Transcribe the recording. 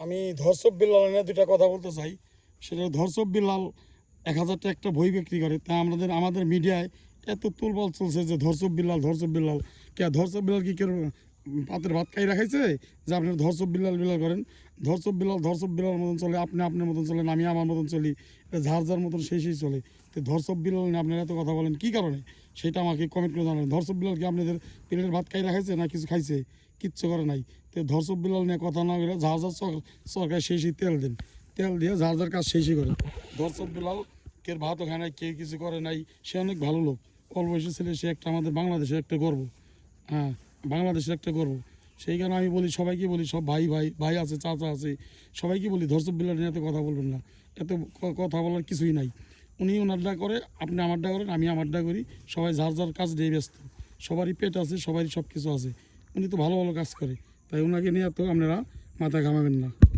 আমি ধর্ষক বিল্লাল নিয়ে দুইটা কথা বলতে চাই। সেটা ধর্ষক বিল্লাল 1000 টাকা একটা বই বিক্রি করে, তা আমাদের মিডিয়ায় এত তুলবল চলছে যে ধর্ষক বিল্লাল কে ধর্ষক বিল্লাল কি কেউ পাতের ভাত খাই রাখাইছে যে আপনি ধর্ষক বিল্লাল করেন? ধর্ষক বিল্লাল মতন চলে, আপনি আপনার মতন চলেন, আমি আমার মতন চলি, এটা যার মতন সেই চলে। তো ধর্ষক বিল্লাল নিয়ে আপনারা এত কথা বলেন কী কারণে, সেটা আমাকে কমেন্ট করে জানাবেন। ধর্ষক বিল্লাল কি আপনাদের প্লেটের ভাত খাই রাখাইছে না কিছু খাইছে? কিচ্ছু করে নাই। তো ধর্ষক বিল্লাল নিয়ে কথা না বলে যার সরকার সেই তেল দিয়ে যার কাজ সেই করে। ধর্ষক বিল্লাল কে ভাতও খায় নাই, কেউ কিছু করে নাই, সে অনেক ভালো লোক, অল্প বয়সী ছেলে, সে একটা আমাদের বাংলাদেশের একটা গর্ব। হ্যাঁ, বাংলাদেশের একটা গর্ব। সেই কারণে আমি বলি, সবাইকে বলি, সব ভাই আছে, চাচা আছে, সবাইকে বলি ধর্ষক বিল্লাল নিয়ে এত কথা বলবেন না। এত কথা বলার কিছুই নাই। উনি ওনারটা করে, আপনি আমারটা করেন, আমি আমারটা করি, সবাই যার কাজ দিয়ে ব্যস্ত। সবারই পেট আছে, সবারই সব কিছু আছে। উনি তো ভালো কাজ করে, তাই ওনাকে নিয়ে তো আপনারা মাথা ঘামাবেন না।